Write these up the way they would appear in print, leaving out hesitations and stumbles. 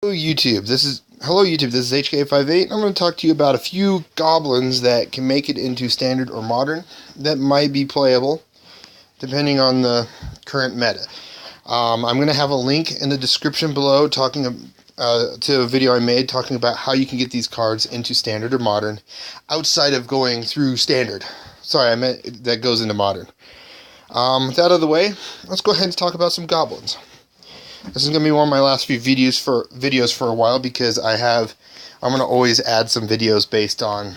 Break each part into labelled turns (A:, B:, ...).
A: Hello YouTube, this is HK58. I'm going to talk to you about a few goblins that can make it into standard or modern that might be playable depending on the current meta. I'm going to have a link in the description below talking to a video I made talking about how you can get these cards into standard or modern outside of going through standard. Sorry, I meant that goes into modern. With that out of the way, let's go ahead and talk about some goblins. This is going to be one of my last few videos for a while because I'm going to always add some videos based on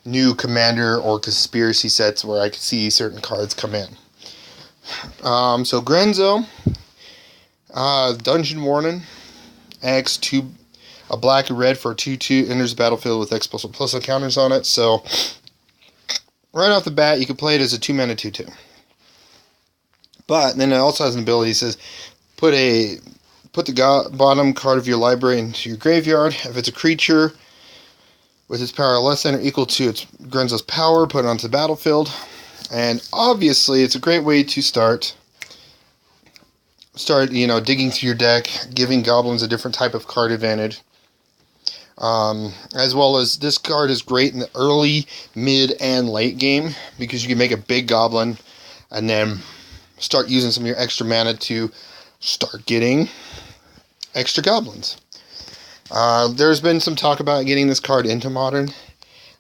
A: new commander or conspiracy sets where I can see certain cards come in. So Grenzo, Dungeon Warden, X2, a black and red for a 2/2, enters the battlefield with X++ counters on it. So right off the bat, you can play it as a 2-mana 2/2. But then it also has an ability that says, put the bottom card of your library into your graveyard. If it's a creature with its power less than or equal to its Grenzo's power, put it onto the battlefield. And obviously, it's a great way to start digging through your deck, giving goblins a different type of card advantage. As well as this card is great in the early, mid, and late game because you can make a big goblin and then start using some of your extra mana to start getting extra goblins. There's been some talk about getting this card into modern,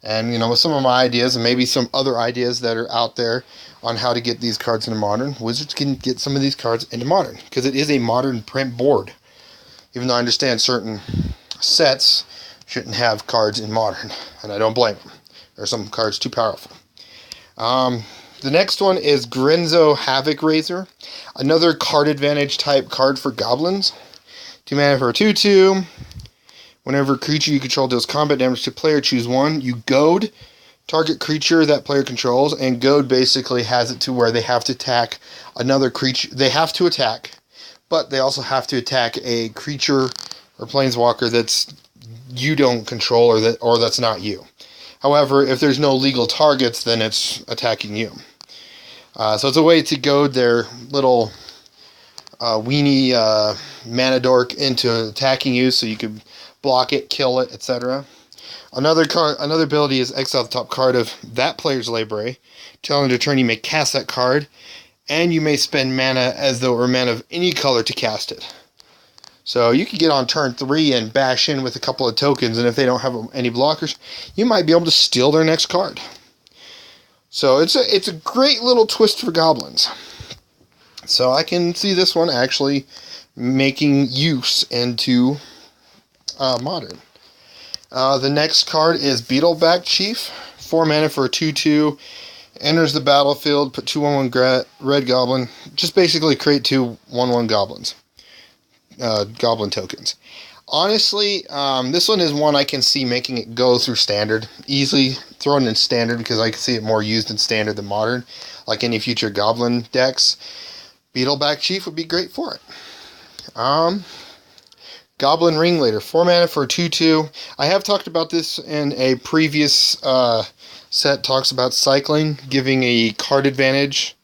A: and with some of my ideas and maybe some other ideas that are out there on how to get these cards into modern, Wizards can get some of these cards into modern because it is a modern print board. Even though I understand certain sets shouldn't have cards in modern, and I don't blame them. There are some cards too powerful. The next one is Grenzo Havok Razor, another card advantage type card for goblins. 2 mana for a 2/2. Whenever a creature you control deals combat damage to player, choose one. You goad target creature that player controls, and goad basically has it to where they have to attack another creature. They have to attack, but they also have to attack a creature or planeswalker that's you don't control or that's not you. However, if there's no legal targets, then it's attacking you. So it's a way to goad their little weenie mana dork into attacking you, so you could block it, kill it, etc. Another ability is exile the top card of that player's library. Till end of turn, you may cast that card, and you may spend mana as though it were mana of any color to cast it. So you could get on turn 3 and bash in with a couple of tokens, and if they don't have any blockers, you might be able to steal their next card. So it's a great little twist for goblins. So I can see this one actually making use into modern. The next card is Beetle Bag Chief. 4 mana for a 2/2. Enters the battlefield, put 2/1 red goblin. Just basically create 2 1/1 goblins. Goblin tokens. Honestly, this one is one I can see making it go through standard. Easily thrown in standard because I can see it more used in standard than modern. Like any future goblin decks, Beetle Bag Chief would be great for it. Goblin Ring later. 4 mana for a 2/2. I have talked about this in a previous set. Talks about cycling, giving a card advantage.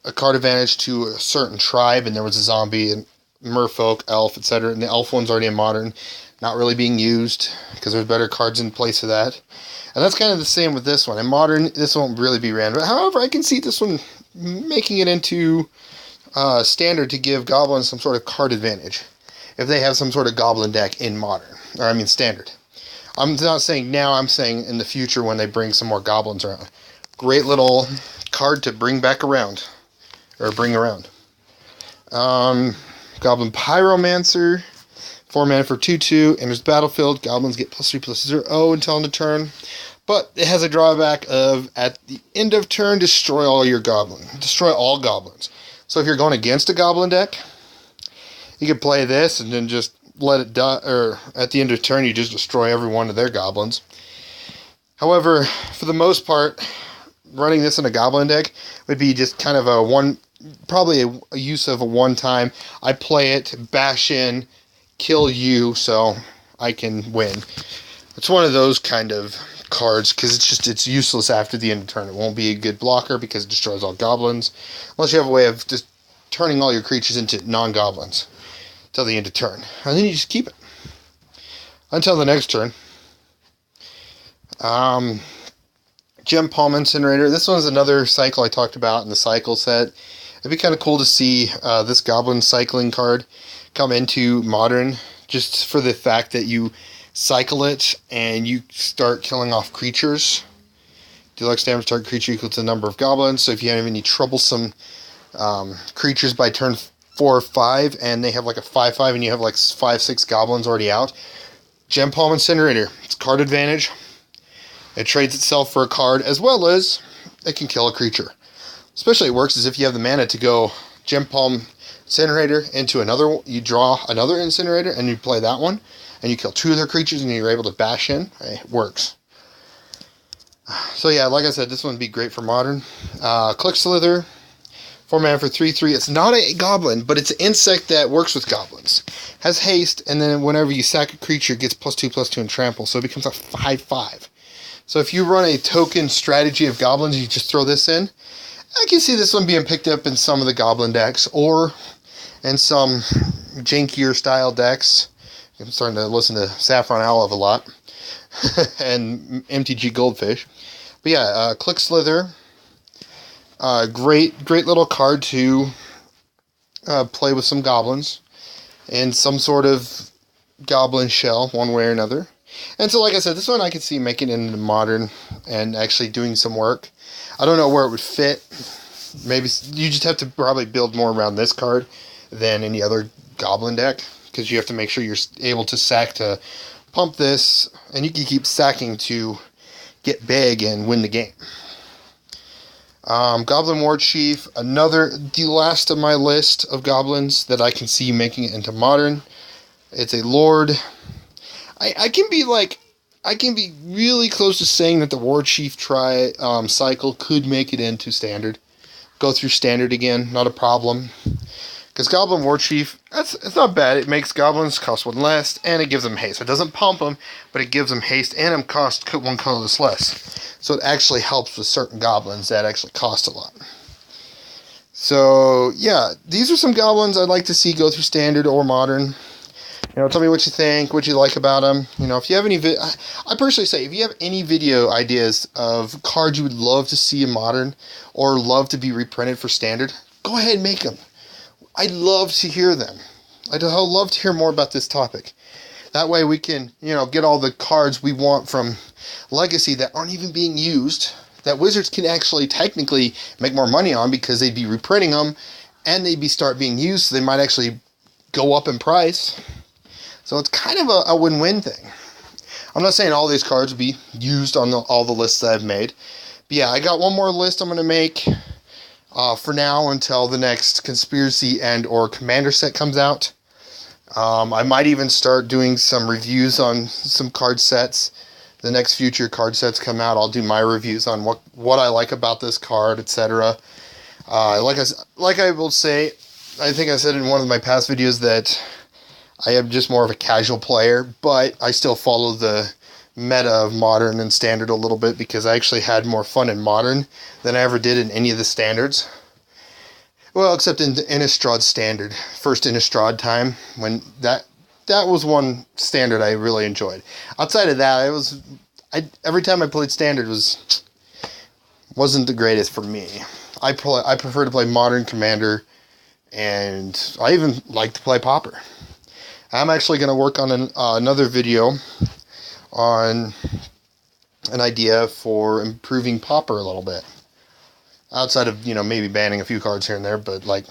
A: A card advantage to a certain tribe, and there was a zombie and merfolk, elf, etc. And the elf one's already in modern, not really being used because there's better cards in place of that. And that's kind of the same with this one. In modern, this won't really be random. However, I can see this one making it into standard to give goblins some sort of card advantage if they have some sort of goblin deck in modern, or I mean standard. I'm not saying now, I'm saying in the future when they bring some more goblins around. Great little card to bring back around. Or bring around. Goblin Pyromancer. 4 mana for 2/2. Enters the battlefield. Goblins get +3/+0 until end of turn. But it has a drawback of, at the end of turn, destroy all goblins. So if you're going against a goblin deck, you can play this and then just let it die. Or at the end of turn, you just destroy every one of their goblins. However, for the most part, running this in a goblin deck would be just kind of probably a use of a one-time. I play it, bash in, kill you, so I can win. It's one of those kind of cards because it's useless after the end of turn. It won't be a good blocker because it destroys all goblins, unless you have a way of just turning all your creatures into non-goblins. till the end of turn. And then you just keep it until the next turn. Gem Palm Incinerator. This one's another cycle I talked about in the cycle set. It'd be kind of cool to see this Goblin cycling card come into Modern, just for the fact that you cycle it and you start killing off creatures. Deluxe damage target creature equal to the number of goblins. So if you have any troublesome creatures by turn 4 or 5, and they have like a 5/5, and you have like 5-6 goblins already out, Gem Palm Incinerator. It's card advantage. It trades itself for a card, as well as it can kill a creature. Especially it works as if you have the mana to go Gem Palm Incinerator into another. You draw another Incinerator and you play that one, and you kill 2 of their creatures, and you're able to bash in. It works. So yeah, like I said, this one would be great for Modern. Click Slither, 4 mana for 3/3. It's not a goblin, but it's an insect that works with goblins. Has haste, and then whenever you sack a creature, it gets +2/+2 and trample, so it becomes a 5/5. So if you run a token strategy of goblins, you just throw this in. I can see this one being picked up in some of the goblin decks, or in some jankier style decks. I'm starting to listen to Saffron Olive a lot, and MTG Goldfish. But yeah, Click Slither, great little card to play with some goblins and some sort of goblin shell, one way or another. And so, like I said, this one I could see making it into Modern and actually doing some work. I don't know where it would fit. Maybe you just have to probably build more around this card than any other goblin deck, because you have to make sure you're able to sack to pump this, and you can keep sacking to get big and win the game. Goblin War Chief, the last of my list of goblins that I can see making it into Modern. It's a Lord. I can be really close to saying that the War Chief cycle could make it into Standard. Go through Standard again, not a problem. Because Goblin War Chief, it's not bad. It makes goblins cost 1 less, and it gives them haste. It doesn't pump them, but it gives them haste, and them cost 1 colorless less. So it actually helps with certain goblins that actually cost a lot. So yeah, these are some goblins I'd like to see go through Standard or Modern. Tell me what you think, what you like about them. If you have any I personally say, if you have any video ideas of cards you would love to see in Modern or love to be reprinted for Standard, go ahead and make them. I'd love to hear them. I'd love to hear more about this topic. That way we can, get all the cards we want from Legacy that aren't even being used, that Wizards can actually technically make more money on, because they'd be reprinting them and they'd start being used, so they might actually go up in price. So it's kind of a win-win thing. I'm not saying all these cards will be used on all the lists that I've made. But yeah, I got one more list I'm going to make for now until the next Conspiracy and or Commander set comes out. I might even start doing some reviews on some card sets. The next future card sets come out, I'll do my reviews on what I like about this card, etc. Like I will say, I think I said in one of my past videos that I am just more of a casual player, but I still follow the meta of Modern and Standard a little bit, because I actually had more fun in Modern than I ever did in any of the Standards. Well, except in the Innistrad Standard. First Innistrad time, when that was one Standard I really enjoyed. Outside of that, every time I played Standard wasn't the greatest for me. I prefer to play Modern, Commander, and I even like to play Pauper. I'm actually going to work on another video on an idea for improving Pauper a little bit. Outside of, maybe banning a few cards here and there, but like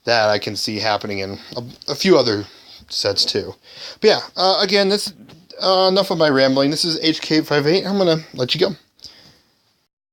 A: that I can see happening in a few other sets too. But yeah, again, this enough of my rambling. This is HK58. I'm going to let you go.